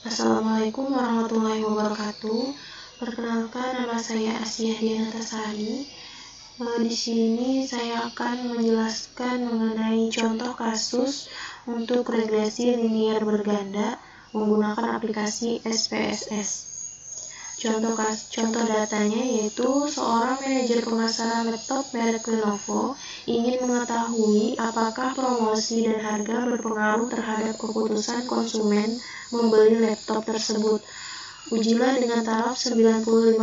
Assalamualaikum warahmatullahi wabarakatuh. Perkenalkan, nama saya Asyah Dianatasari. Di sini saya akan menjelaskan mengenai contoh kasus untuk regresi linier berganda menggunakan aplikasi SPSS. Contoh datanya yaitu seorang manajer pemasaran laptop merek Lenovo ingin mengetahui apakah promosi dan harga berpengaruh terhadap keputusan konsumen membeli laptop tersebut. Ujilah dengan taraf 95%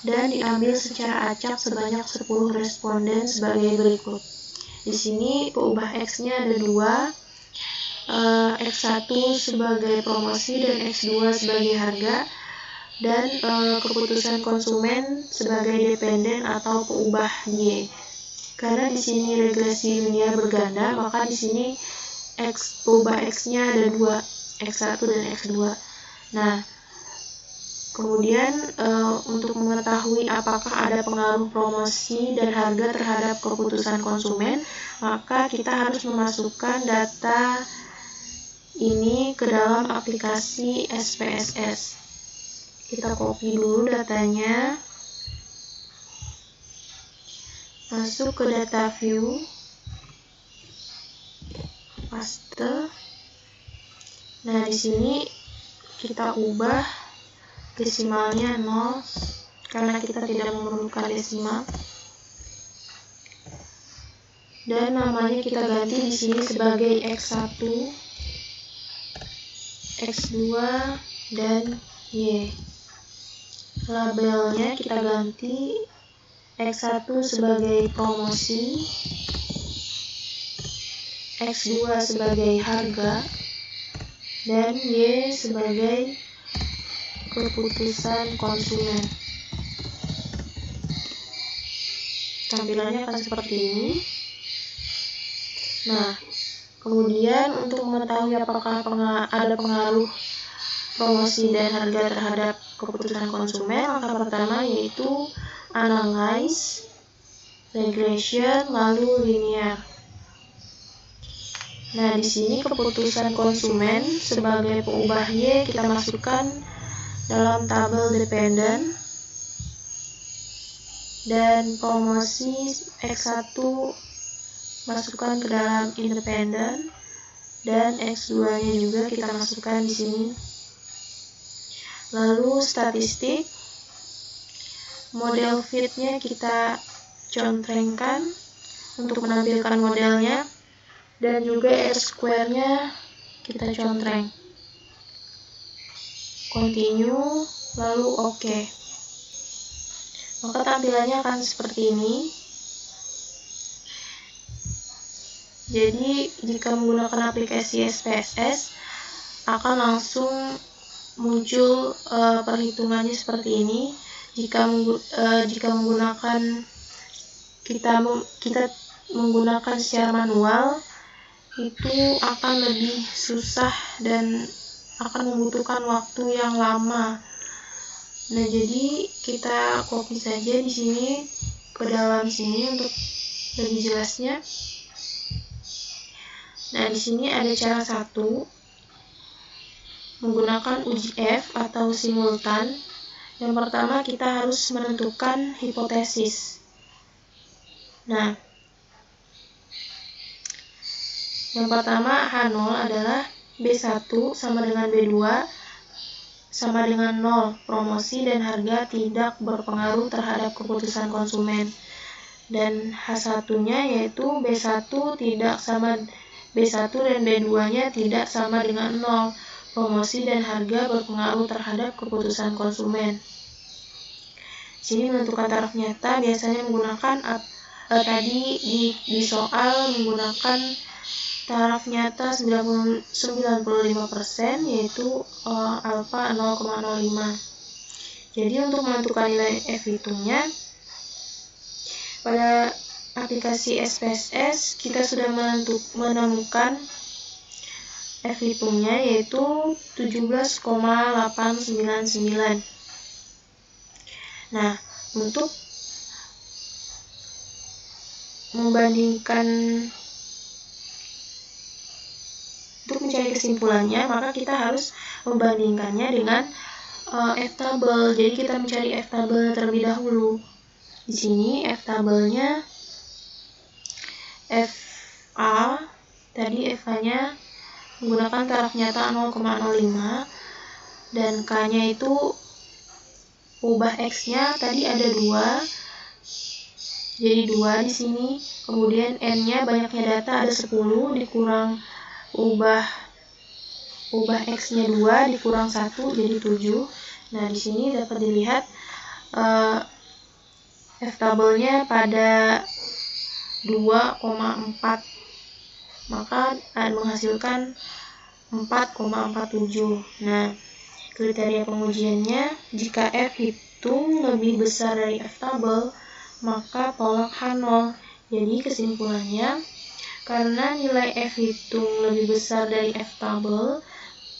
dan diambil secara acak sebanyak 10 responden sebagai berikut. Di sini peubah X-nya ada dua, X1 sebagai promosi dan X2 sebagai harga, dan keputusan konsumen sebagai dependen atau peubah Y. Karena di sini regresi linier berganda, maka di sini peubah X-nya ada dua, X1 dan X2. Nah, kemudian untuk mengetahui apakah ada pengaruh promosi dan harga terhadap keputusan konsumen, maka kita harus memasukkan data ini ke dalam aplikasi SPSS. Kita copy dulu datanya, masuk ke data view, paste. Nah, di sini kita ubah desimalnya 0 karena kita tidak memerlukan desimal. Dan namanya kita ganti di sini sebagai X1, X2, dan Y. Labelnya kita ganti X1 sebagai promosi, X2 sebagai harga, dan Y sebagai keputusan konsumen. Tampilannya akan seperti ini. Nah, kemudian untuk mengetahui apakah ada pengaruh promosi dan harga terhadap keputusan konsumen, langkah pertama yaitu analyze, regression, lalu linear. Nah, di sini keputusan konsumen sebagai peubah Y kita masukkan dalam tabel dependen, dan promosi X1 masukkan ke dalam independen, dan X2-nya juga kita masukkan di sini. Lalu statistik, model fit-nya kita contrengkan untuk menampilkan modelnya, dan juga R-square-nya kita contreng. Continue, lalu OK. Maka tampilannya akan seperti ini. Jadi jika menggunakan aplikasi SPSS akan langsung muncul perhitungannya seperti ini. Jika menggunakan kita menggunakan secara manual, itu akan lebih susah dan akan membutuhkan waktu yang lama. Nah, jadi kita copy saja di sini ke dalam sini untuk lebih jelasnya. Nah, di sini ada cara satu, menggunakan uji F atau simultan. Yang pertama kita harus menentukan hipotesis. Nah, yang pertama H0 adalah B1 sama dengan B2 sama dengan 0. Promosi dan harga tidak berpengaruh terhadap keputusan konsumen. Dan H1-nya yaitu B1 tidak sama B1 dan B2-nya tidak sama dengan 0. Promosi dan harga berpengaruh terhadap keputusan konsumen. Sini menentukan taraf nyata biasanya menggunakan tadi di soal menggunakan taraf nyata 95%, yaitu alfa 0,05. Jadi untuk menentukan nilai F hitungnya pada aplikasi SPSS kita sudah menemukan F hitungnya yaitu 17,899. Nah, untuk mencari kesimpulannya, maka kita harus membandingkannya dengan F-table. Jadi kita mencari F-table terlebih dahulu. Di sini F-tabelnya FA, tadi FA-nya menggunakan taraf nyata 0,05 dan K-nya itu ubah X-nya tadi ada 2. Jadi 2 di sini. Kemudian N-nya banyaknya data ada 10 dikurang ubah X-nya 2 dikurang 1 jadi 7. Nah, di sini dapat dilihat F-tabelnya pada 2,4, maka menghasilkan 4,47. Nah, kriteria pengujiannya, jika F hitung lebih besar dari F-tabel, maka tolak H0. Jadi kesimpulannya, karena nilai F hitung lebih besar dari F-tabel,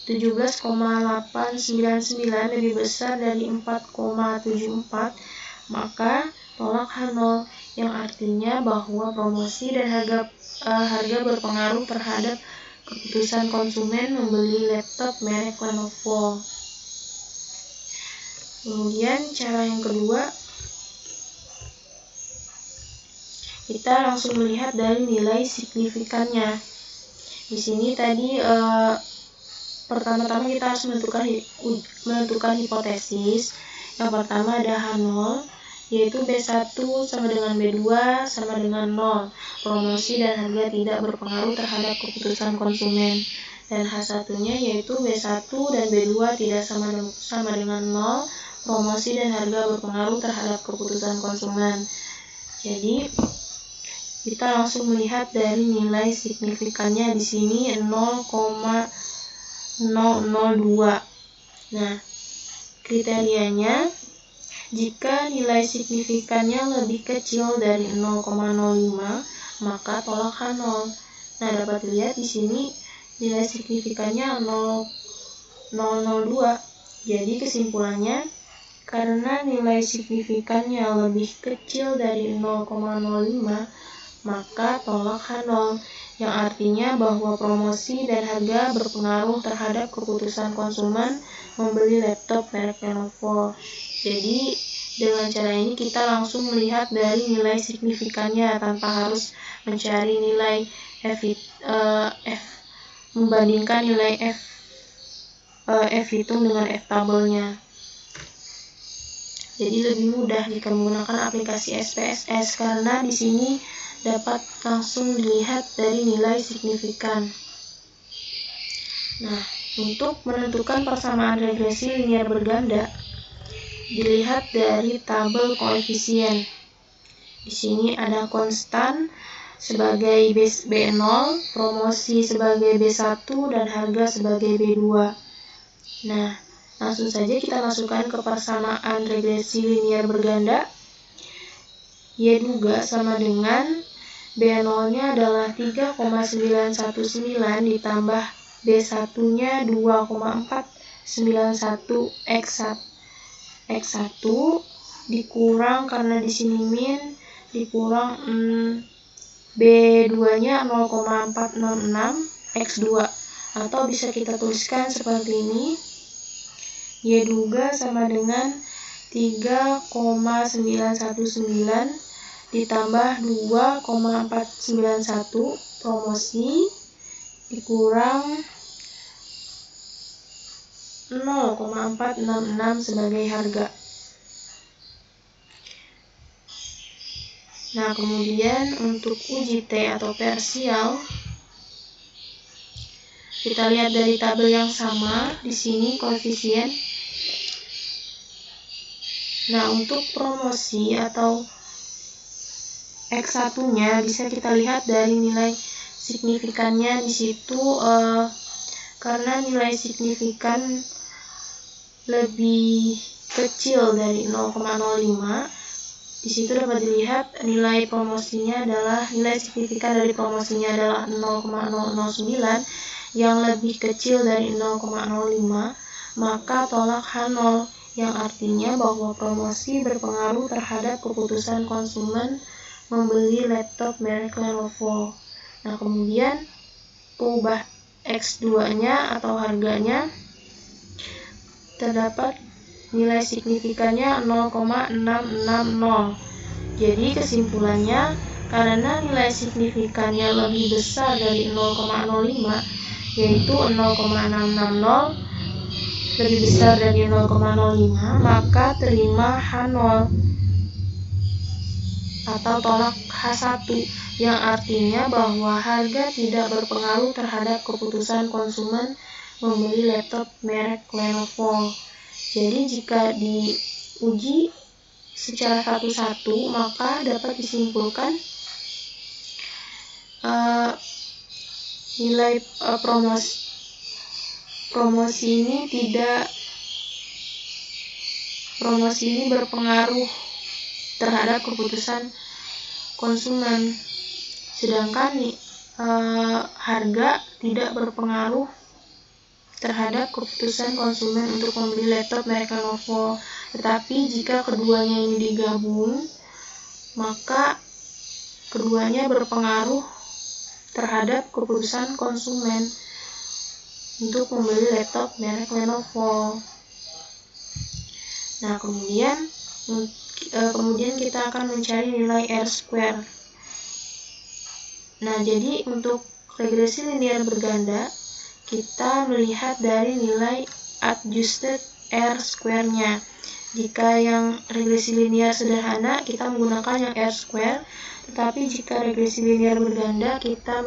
17,899 lebih besar dari 4,74, maka tolak H0, yang artinya bahwa promosi dan harga berpengaruh terhadap keputusan konsumen membeli laptop merek Lenovo. Kemudian cara yang kedua, kita langsung melihat dari nilai signifikannya. Di sini tadi pertama-tama kita harus menentukan hipotesis. Yang pertama ada H0, yaitu B1 sama dengan B2 sama dengan 0. Promosi dan harga tidak berpengaruh terhadap keputusan konsumen. Dan H1-nya yaitu B1 dan B2 tidak sama dengan 0. Promosi dan harga berpengaruh terhadap keputusan konsumen. Jadi kita langsung melihat dari nilai signifikannya di sini 0,002. Nah, kriterianya, jika nilai signifikannya lebih kecil dari 0,05, maka tolak H0. Nah, dapat dilihat di sini nilai signifikannya 0,002. Jadi kesimpulannya, karena nilai signifikannya lebih kecil dari 0,05, maka tolak H0, yang artinya bahwa promosi dan harga berpengaruh terhadap keputusan konsumen membeli laptop merek Lenovo. Jadi dengan cara ini kita langsung melihat dari nilai signifikannya tanpa harus mencari nilai membandingkan nilai F hitung dengan F-tabelnya. Jadi lebih mudah jika menggunakan aplikasi SPSS karena di sini dapat langsung dilihat dari nilai signifikan. Nah, untuk menentukan persamaan regresi linear berganda, dilihat dari tabel koefisien. Di sini ada konstan sebagai B0, promosi sebagai B1, dan harga sebagai B2. Nah, langsung saja kita masukkan ke persamaan regresi linear berganda. Y2 sama dengan B0-nya adalah 3,919 ditambah B1-nya 2,491 X1 dikurang, karena di sini min, dikurang B2-nya 0,466 X2, atau bisa kita tuliskan seperti ini, Y2 sama dengan 3,919 ditambah 2,491 promosi dikurang 0,466 sebagai harga. Nah, kemudian untuk uji T atau parsial, kita lihat dari tabel yang sama di sini koefisien. Nah, untuk promosi atau X1-nya bisa kita lihat dari nilai signifikannya di situ, karena nilai signifikan lebih kecil dari 0,05. Di situ dapat dilihat nilai signifikan dari promosinya adalah 0,009 yang lebih kecil dari 0,05, maka tolak H0, yang artinya bahwa promosi berpengaruh terhadap keputusan konsumen membeli laptop merek Lenovo. Nah, kemudian peubah X2-nya atau harganya terdapat nilai signifikannya 0,660. Jadi kesimpulannya, karena nilai signifikannya lebih besar dari 0,05, yaitu 0,660 lebih besar dari 0,05, maka terima H0 atau tolak H1, yang artinya bahwa harga tidak berpengaruh terhadap keputusan konsumen membeli laptop merek Lenovo. Jadi jika diuji secara satu-satu, maka dapat disimpulkan nilai promosi ini berpengaruh terhadap keputusan konsumen, sedangkan harga tidak berpengaruh terhadap keputusan konsumen untuk membeli laptop merek Lenovo. Tetapi jika keduanya ini digabung, maka keduanya berpengaruh terhadap keputusan konsumen untuk membeli laptop merek Lenovo. Nah, kemudian kita akan mencari nilai R-square. Nah, jadi untuk regresi linear berganda, kita melihat dari nilai adjusted R-square-nya. Jika yang regresi linear sederhana, kita menggunakan yang R-square, tetapi jika regresi linear berganda, kita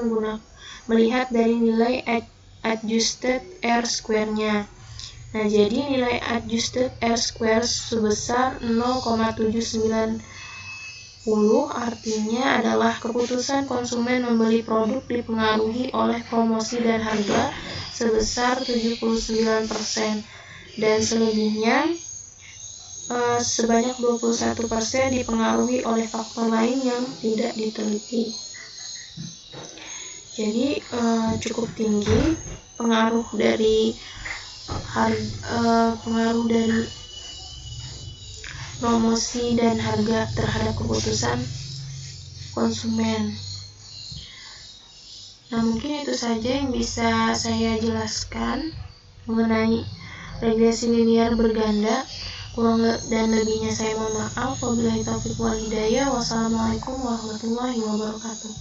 melihat dari nilai adjusted R-square-nya. Nah, jadi nilai adjusted R-square sebesar 0,790 artinya adalah keputusan konsumen membeli produk dipengaruhi oleh promosi dan harga sebesar 79%, dan selebihnya sebanyak 21% dipengaruhi oleh faktor lain yang tidak diteliti. Jadi cukup tinggi pengaruh dari promosi dan harga terhadap keputusan konsumen. Nah, mungkin itu saja yang bisa saya jelaskan mengenai regresi linear berganda. Kurang dan lebihnya saya mohon maaf. Wabillahi taufiq wal hidayah. Wassalamualaikum warahmatullahi wabarakatuh.